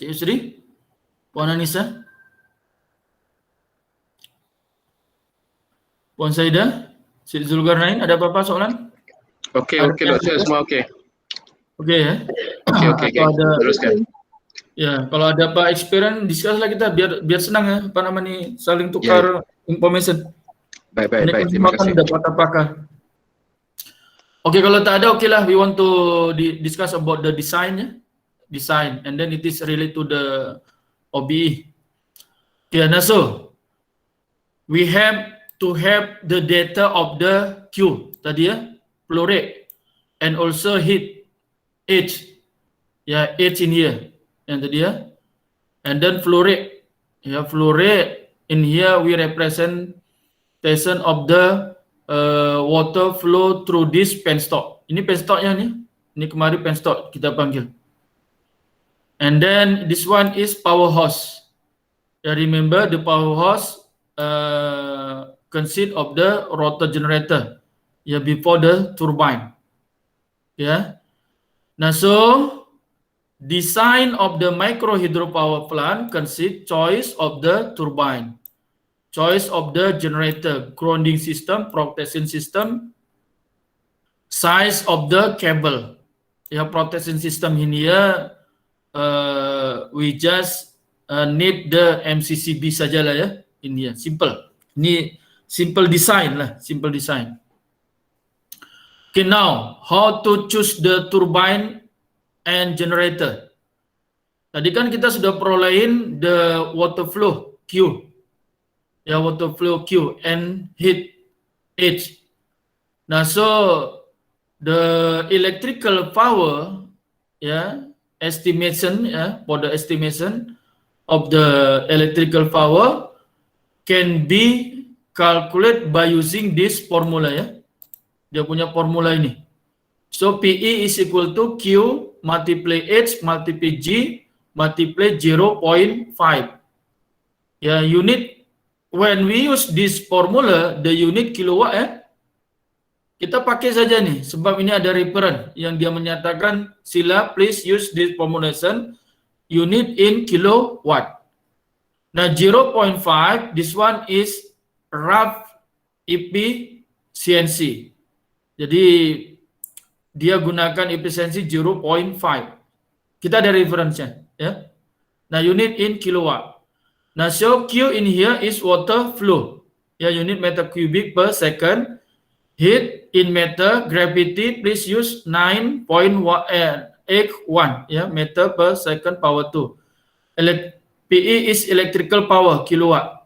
Cik Yusri, Puan Anissa, Puan Saida, Cik Zulkarnain, ada apa-apa soalan? Okey, Ada okey yang doktor, semua okey. Okey ya. Okey, Atau ada teruskan. ya, kalau ada apa experience discuss lah kita biar senang ya, apa namanya saling Ya, tukar information. baik, Ini kan terima semua kan kasih. dapat apakah. Okey, kalau tak ada okeylah, we want to discuss about the design ya. Design and then it is related to the OBE. Okay, now so we have to have the data of the Q tadi ya, flow rate and also heat H. Ya, H in here. Yang tadi ya. And then flow rate. Ya, flow rate in here we representation of the water flow through this penstock. Ini penstocknya nih. Ini kemarin penstock kita panggil. And then this one is power hose. Ya, remember the power hose consist of the rotor generator. Ya, before the turbine. Ya. Nah, so design of the micro hydropower plant consists choice of the turbine, choice of the generator, grounding system, protection system, size of the cable. Ya, protection system ini ya, we just need the MCCB sajalah ya, ini ya, simple. Ini simple design lah, simple design. Okay, now how to choose the turbine and generator. Tadi kan kita sudah perolehin the water flow Q. Ya, water flow Q and heat H. Nah, so the electrical power ya, estimation ya, for the estimation of the electrical power can be calculated by using this formula ya. Dia punya formula ini. So PE is equal to Q multiply H multiply G multiply 0.5. Ya, unit when we use this formula, the unit kilowatt kita pakai saja nih, sebab ini ada reference yang dia menyatakan sila please use this formulation unit in kilowatt. Nah, 0.5 this one is rough efficiency. Jadi dia gunakan efisiensi 0.5. Kita ada reference-nya ya. Nah, unit in kilowatt. Nah, so Q in here is water flow. Ya, unit meter cubic per second. Heat in meter, gravity please use 9.81 ya, meter per second power 2. PE is electrical power kilowatt.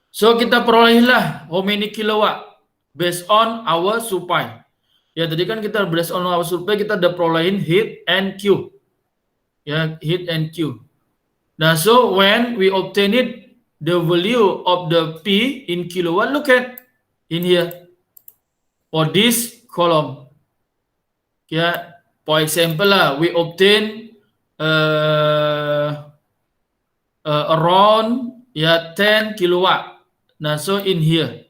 So kita perolehlah how many kilowatt based on our supply. Ya, tadi kan kita based on our supply kita ada perolehin heat and Q. Ya, heat and Q. Nah, so when we obtained the value of the P in kilowatt, look at in here for this column. Ya, for example lah, we obtain around ya 10 kilowatt. Nah, so in here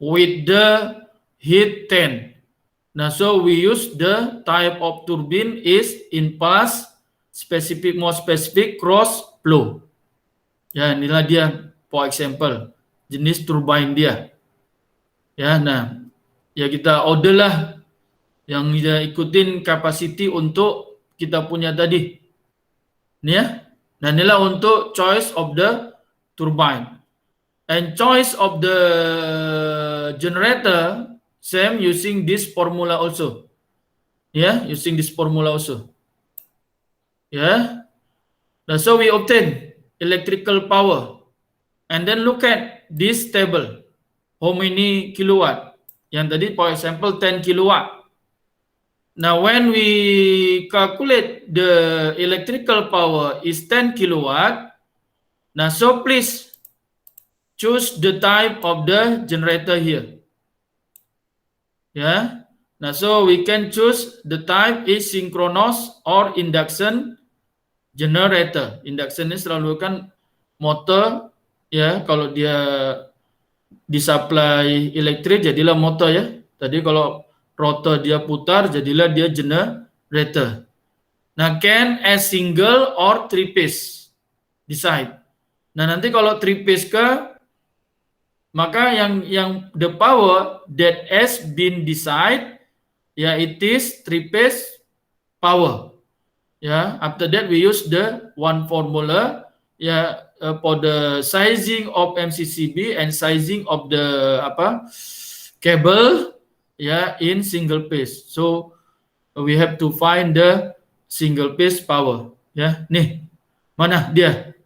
with the heat 10. Nah, so we use the type of turbine is in pulse specific, more specific cross flow. Ya, inilah dia for example jenis turbine dia. Ya, nah ya kita order lah yang kita ikutin capacity untuk kita punya tadi. Ini ya. Nah, inilah untuk choice of the turbine. And choice of the generator, same using this formula also. Yeah, using this formula also. Yeah. Now, so we obtain electrical power. And then look at this table. How many kilowatt? Yang tadi, for example, 10 kilowatt. Now, when we calculate the electrical power is 10 kilowatt. Now, so please choose the type of the generator here. Yeah. Now, so we can choose the type is synchronous or induction generator. Induction ini selalu kan motor ya, kalau dia disupply elektrik jadilah motor ya. Tadi kalau rotor dia putar jadilah dia generator. Nah, can as single or three phase, decide. Nah, nanti kalau three phase maka yang the power that has been decided, ya, it is three phase power. Ya, after that we use the one formula, ya, for the sizing of MCCB and sizing of the cable, ya, in single phase. So we have to find the single phase power. Ya, nih mana dia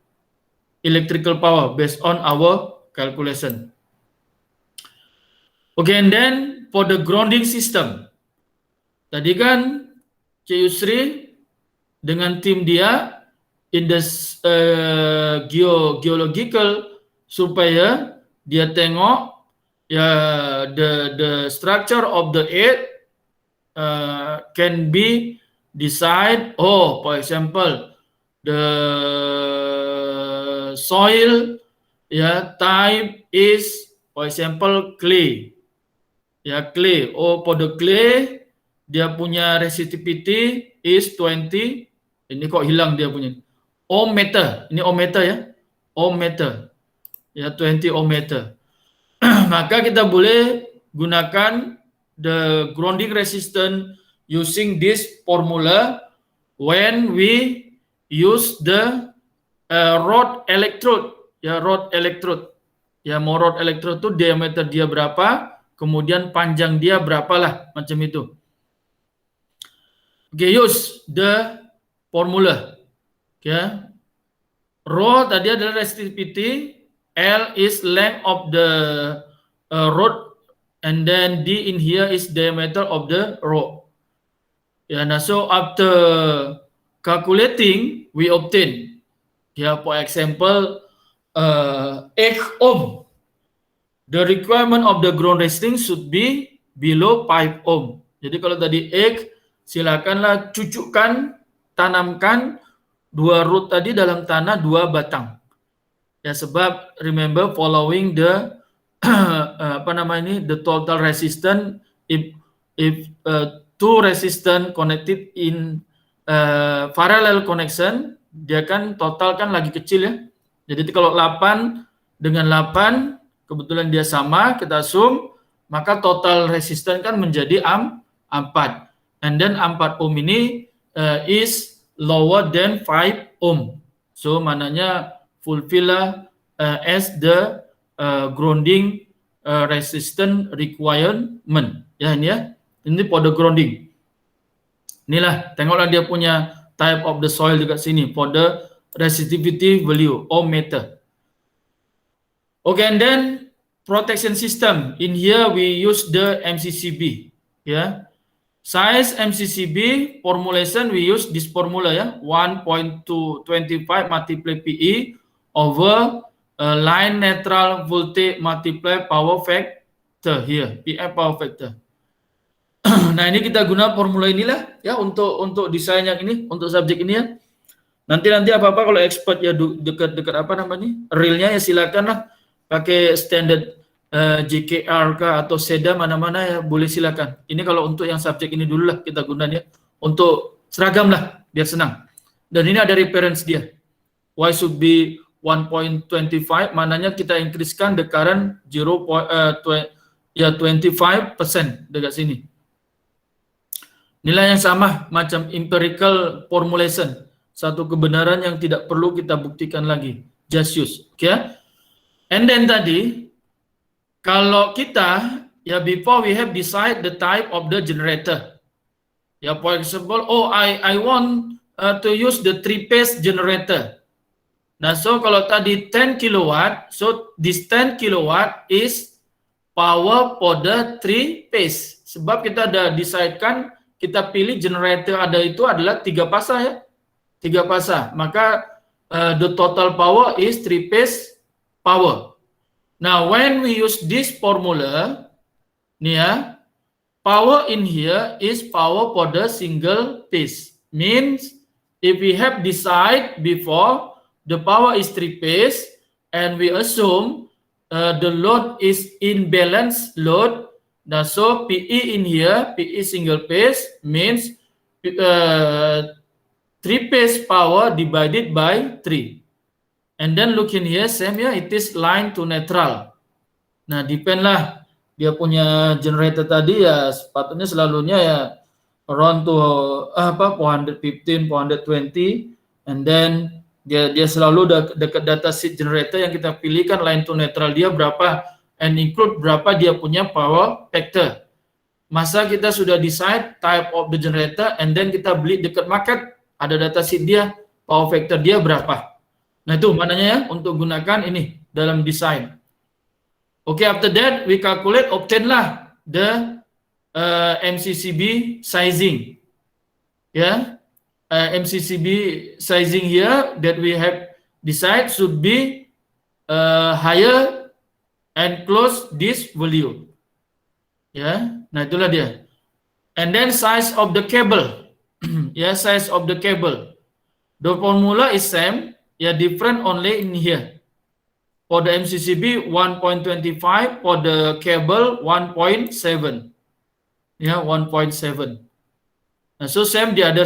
electrical power based on our calculation. Okay, and then for the grounding system, tadi kan C. Yusri dengan tim dia in the geological, supaya dia tengok, ya, the structure of the earth can be decide. Oh, for example, the soil, ya, type is, for example, clay. Ya, clay. Oh, for the clay dia punya resistivity is 20. Ini kok hilang dia punya. Ohm meter. Ini ohm meter, ya. Ohm meter. Ya, 20 ohm meter. Maka kita boleh gunakan the grounding resistance using this formula when we use the rod electrode. Ya, rod electrode. Ya, mau rod electrode itu diameter dia berapa, kemudian panjang dia berapalah, macam itu. Okay, use the formula. Okay. Rho tadi adalah resistivity, L is length of the rod, and then D in here is diameter of the rod. Yeah, now so after calculating, we obtain, yeah, for example, 8 ohm. The requirement of the ground resistance should be below 5 ohm. Jadi kalau tadi 8, silakanlah cucukkan, tanamkan 2 root tadi dalam tanah 2 batang. Ya, sebab remember following the the total resistance, if two resistance connected in parallel connection, dia kan total kan lagi kecil, ya. Jadi kalau 8 dengan 8 kebetulan dia sama, kita assume, maka total resistance kan menjadi 4. And then 4 ohm ini is lower than 5 ohm. So mananya fulfill as the grounding resistance requirement. Ya, ini, ya. Ini for the grounding. Inilah, tengoklah dia punya type of the soil dekat sini for the resistivity value, ohm meter. Okay, and then protection system. In here we use the MCCB. Yeah. Size MCCB formulation, we use this formula, ya. 1.225 multiply PE over line neutral voltage multiply power factor here, PF power factor. Nah, ini kita guna formula inilah, ya, untuk desain yang ini, untuk subjek ini, ya. Nanti apa-apa kalau expert, ya, dekat realnya, ya, silakanlah pakai standard JKR atau SEDA, mana-mana, ya, boleh silakan. Ini kalau untuk yang subjek ini dulu lah kita gunakan, ya, untuk seragam lah, biar senang. Dan ini ada reference dia. Y should be 1.25, mananya kita increasekan the current 25% dekat sini. Nilai yang sama macam empirical formulation, satu kebenaran yang tidak perlu kita buktikan lagi, just use. Okay? And then tadi, kalau kita, ya, before we have decide the type of the generator. Ya, for example, oh, I want to use the 3-phase generator. Nah, so kalau tadi 10 kilowatt, so this 10 kilowatt is power for the 3-phase. Sebab kita ada decidekan, kita pilih generator ada itu adalah 3 pasang, ya. 3 pasang. Maka the total power is 3-phase power. Now, when we use this formula, nih, ya, power in here is power for the single phase. Means, if we have decide before, the power is 3-phase, and we assume the load is imbalance load. Now, so PE in here, PE single phase, means 3-phase power divided by 3. And then look in here, same ya, it is line to neutral. Nah, depend lah dia punya generator tadi ya sepatutnya selalunya ya around to 415, 420, and then dia selalu dekat data sheet generator yang kita pilihkan line to neutral dia berapa and include berapa dia punya power factor. Masa kita sudah decide type of the generator and then kita beli dekat market, ada data sheet dia, power factor dia berapa. Nah itu mananya ya untuk gunakan ini dalam desain. Okay, after that we calculate, obtain lah the MCCB sizing. Yeah, MCCB sizing here that we have decide should be higher and close this value. Ya, nah itulah dia. And then size of the cable. Ya, size of the cable. The formula is same, ya different only in here. For the MCCB 1.25, for the cable 1.7. Ya, 1.7. Nah, so same the other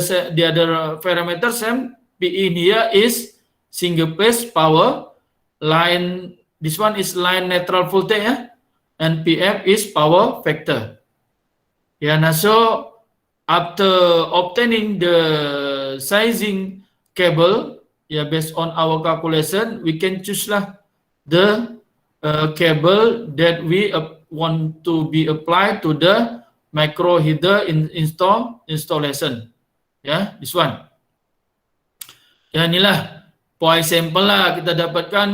parameter same. PE in here is single phase power line. This one is line neutral voltage ya. And PF is power factor. Yeah, now so after obtaining the sizing cable, yeah, based on our calculation, we can choose lah the cable that we want to be applied to the micro heater installation. Yeah, this one. Ya, inilah for example lah kita dapatkan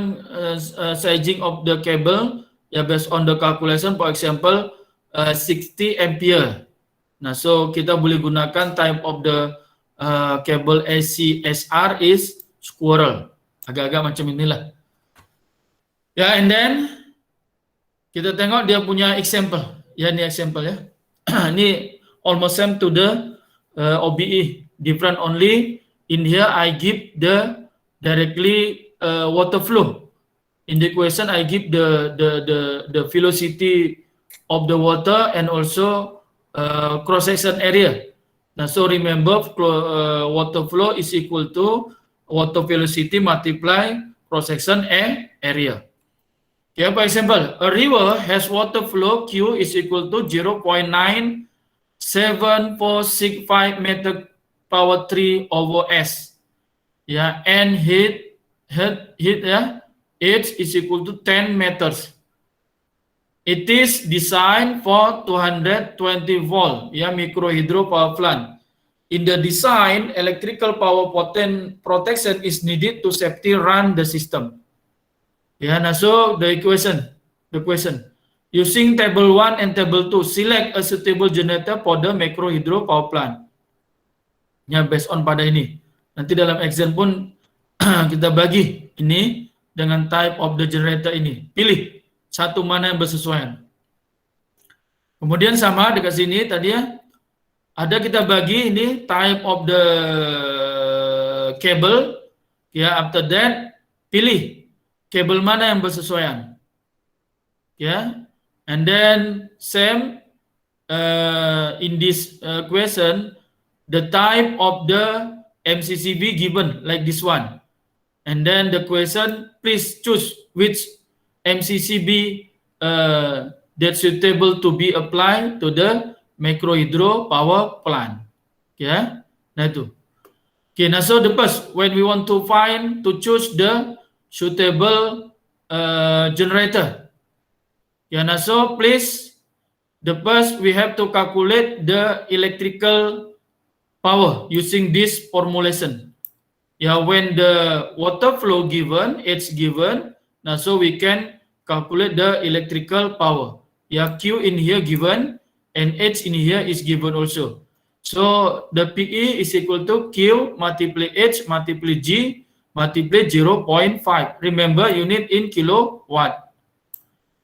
sizing of the cable. Ya, based on the calculation, for example, 60 ampere. Nah, so kita boleh gunakan type of the cable ACSR is squirrel. Agak-agak macam inilah. Ya, and then kita tengok dia punya example. Ya, ini example ya. Ini almost same to the OBE. Different only in here I give the directly water flow. In the equation, I give the velocity of the water and also cross-section area. Now, so remember, water flow is equal to water velocity multiply cross-section area. Okay, for example, a river has water flow Q is equal to 0.97465 meter power 3 over S. Yeah, and heat yeah. H is equal to 10 meters. It is designed for 220 volt, ya, micro hydro power plant. In the design, electrical power protection is needed to safety run the system. Yeah, now so the question. Using table 1 and table 2, select a suitable generator for the micro hydro power plant. Ya, based on pada ini. Nanti dalam exam pun kita bagi ini dengan type of the generator ini. Pilih satu mana yang bersesuaian. Kemudian sama dekat sini tadi ya, ada kita bagi ini type of the cable. Ya, after that pilih kabel mana yang bersesuaian. Ya, and then same in this question, the type of the MCCB given like this one. And then the question, please choose which MCCB that's suitable to be applied to the micro hydro power plant. Okay, nah itu. Okay, now so the first, when we want to choose the suitable generator. Yeah, now so please, the first we have to calculate the electrical power using this formulation. Yeah, when the water flow given, it's given. Now, so we can calculate the electrical power. Yeah, Q in here given, and H in here is given also. So the PE is equal to Q multiply H multiply G multiply 0.5. Remember, unit in kilowatt.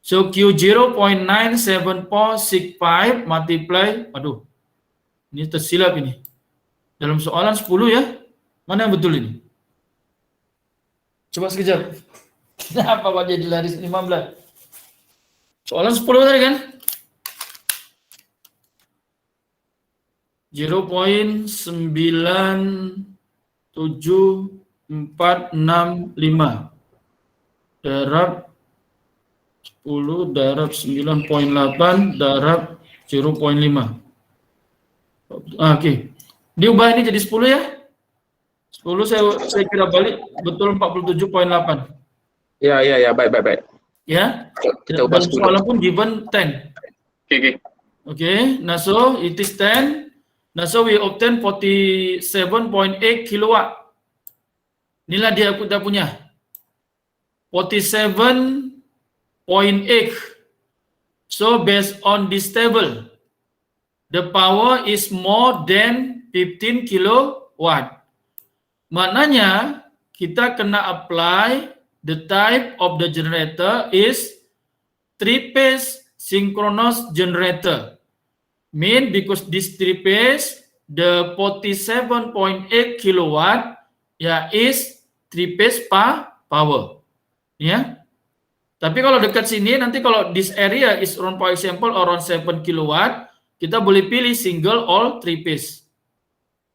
So Q 0.97465 multiply. Aduh, ini tersilap ini. Dalam soalan 10 ya. Mana yang betul ini? Coba sekejap. Kenapa kok jadi laris 15? Soalan 10 tadi kan? 0.9 7465 darab 10 darab 9,8 darab 0,5. Oke. Diubah ini jadi 10 ya. 10 saya kira balik betul 47,8. Ya, baik. Ya. Kita ubah Dan 10. soalan pun given 10. Oke. Okay, now so it is 10. Now so we obtain 47.8 kilowatt. Inilah dia kita punya. 47.8. So based on this table, the power is more than 15 kilowatt. Maknanya kita kena apply the type of the generator is 3-phase synchronous generator. Mean because this 3-phase, the 47.8 kilowatt is 3-phase power. Ya. Tapi kalau dekat sini nanti kalau this area is around, for example, around 7 kilowatt, kita boleh pilih single or 3-phase.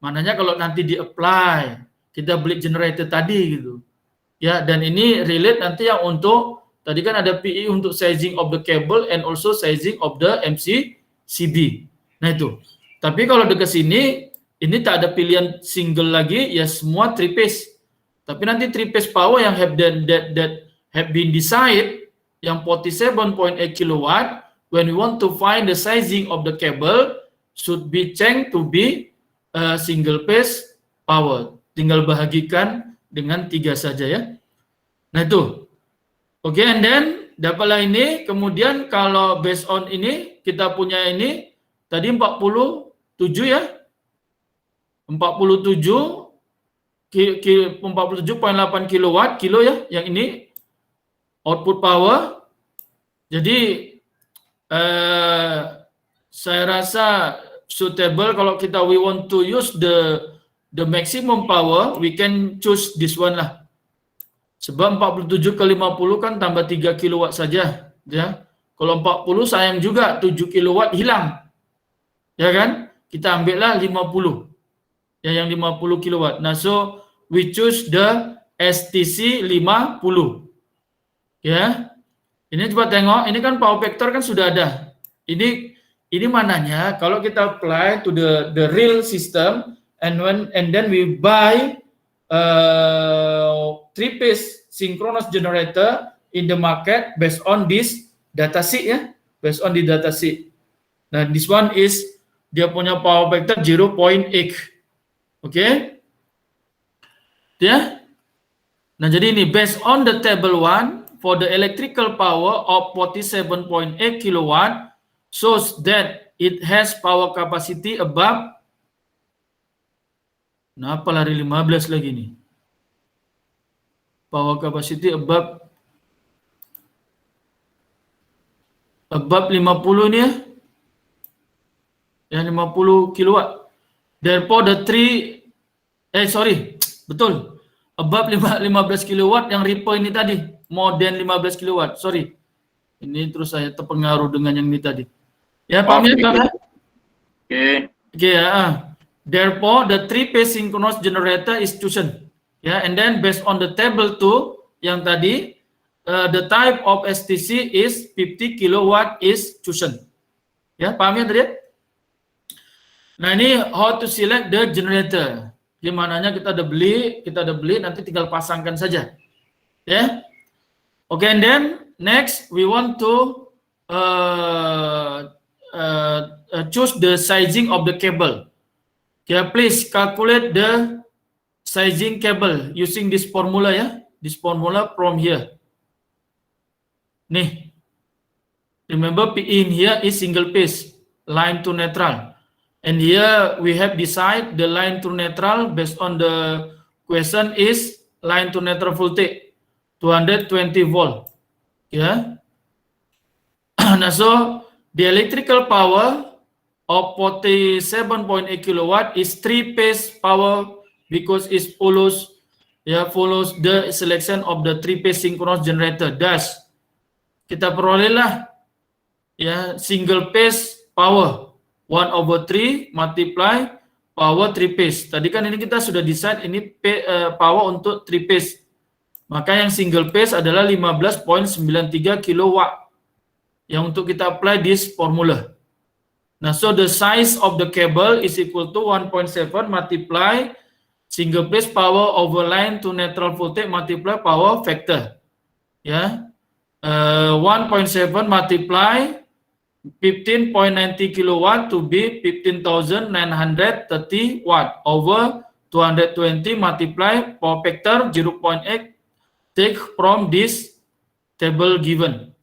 Maknanya kalau nanti di-apply, kita beli generator tadi gitu. Ya, dan ini relate nanti yang untuk tadi kan ada PE untuk sizing of the cable and also sizing of the MCCB. Nah itu. Tapi kalau dekat sini ini tak ada pilihan single lagi, ya semua 3-phase. Tapi nanti 3-phase power yang have been decided yang 47.8 kilowatt, when we want to find the sizing of the cable should be changed to be single phase power. Tinggal bahagikan dengan 3 saja ya. Nah itu. Oke, and then dapatlah ini. Kemudian kalau based on ini, kita punya ini tadi 47 ya. 47.8 kilowatt kilo ya, yang ini output power. Jadi saya rasa suitable kalau kita we want to use the maximum power, we can choose this one lah. Sebab 47 ke 50 kan tambah 3 kilowatt saja, ya. Kalau 40 sayang juga 7 kilowatt hilang. Ya kan? Kita ambillah 50. Ya, yang 50 kilowatt. Nah, so we choose the STC 50. Ya. Ini coba tengok, ini kan power factor kan sudah ada. Ini mananya kalau kita apply to the real system and then we buy 3-phase synchronous generator in the market based on this datasheet ya, based on the datasheet. Nah, this one is dia punya power factor 0.8. Oke. Ya. Nah, jadi ini based on the table 1 for the electrical power of 47.8 kilowatt shows that it has power capacity above. Nah, apa lari 15 lagi nih? Power capacity above 50 nih ya. Yang 50 kilowatt. Therefore the betul. Above 15 kilowatt yang Ripple ini tadi, more than 15 kilowatt. Sorry. Ini terus saya terpengaruh dengan yang ini tadi. Ya, paham ya, Kak? Oke, ya. Therefore the 3-phase synchronous generator is chosen. Ya, and then based on the table 2 yang tadi, the type of STC is 50 kilowatt is chosen. Ya, paham ya tadi ya? Nah, ini how to select the generator. Gimananya kita udah beli, nanti tinggal pasangkan saja. Ya. Oke, and then next we want to choose the sizing of the cable. Okay, please calculate the sizing cable using this formula ya. This formula from here. Nih. Remember P in here is single phase, line to neutral. And here we have decided the line to neutral based on the question is line to neutral voltage 220 volt. Yeah. Nah, so the electrical power of 47.8 kilowatt is 3-phase power because it follows the selection of the 3-phase synchronous generator. Thus, kita perolehlah ya single phase power 1/3 multiply power 3 phase. Tadi kan ini kita sudah decide ini power untuk 3 phase. Maka yang single phase adalah 15.93 kilowatt. Yang untuk kita apply this formula. Nah, so the size of the cable is equal to 1.7 multiply single phase power over line to neutral voltage multiply power factor. Ya. 1.7 multiply 15.90 kilowatt to be 15,930 watt over 220 multiply power factor 0.8 take from this table given.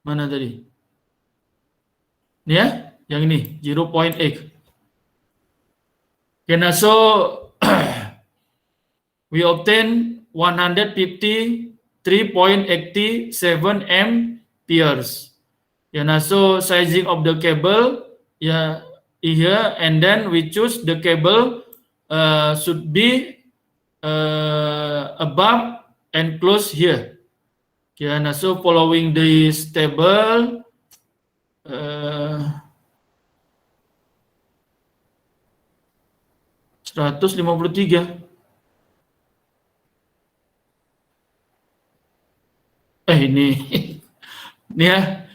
Mana tadi? Ini ya, yang ini 0.8. Okay, nah so we obtain 153.87 amperes. Yeah, nah, so sizing of the cable, yeah, here, and then we choose the cable should be above and close here. Yeah, nah, so following this table, 153. Ini, ini ya.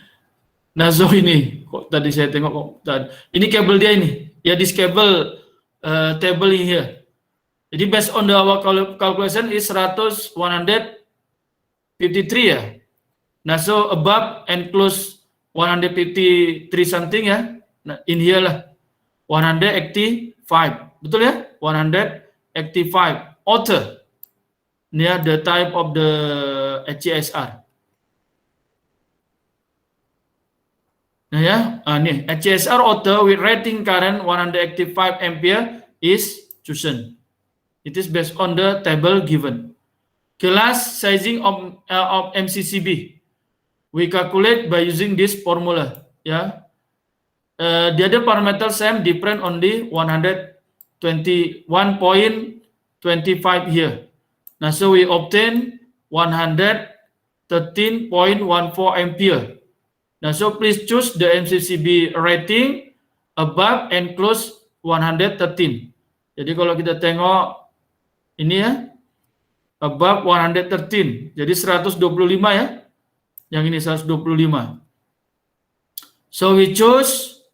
Nah, so ini kok tadi saya tengok kok tadi. Ini kabel dia ini. Ya, this cable table in here. Jadi based on the our calculation is 153 ya. Nah, so above and close 153 something ya. Nah, in here lah 185. Betul ya? 185. Outer. Ini ya, the type of the HCSR. Nah ya, nih HCSR auto with rating current 185 ampere is chosen. It is based on the table given. Class sizing of MCCB. We calculate by using this formula. Ya, the other parameter same different only 121.25 here. Nah, so we obtain 113.14 ampere. Nah, so please choose the MCCB rating above and close 113. Jadi kalau kita tengok ini ya, above 113. Jadi 125 ya. Yang ini 125. So we choose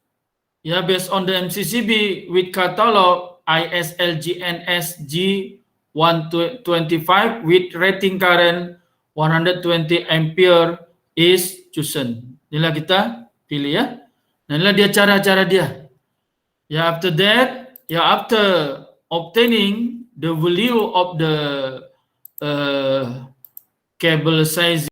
ya based on the MCCB with catalog ISLGNS G125 with rating current 120 ampere is chosen. Inilah kita pilih ya. Nah, inilah dia cara-cara dia. Ya, after that, ya after obtaining the value of the cable size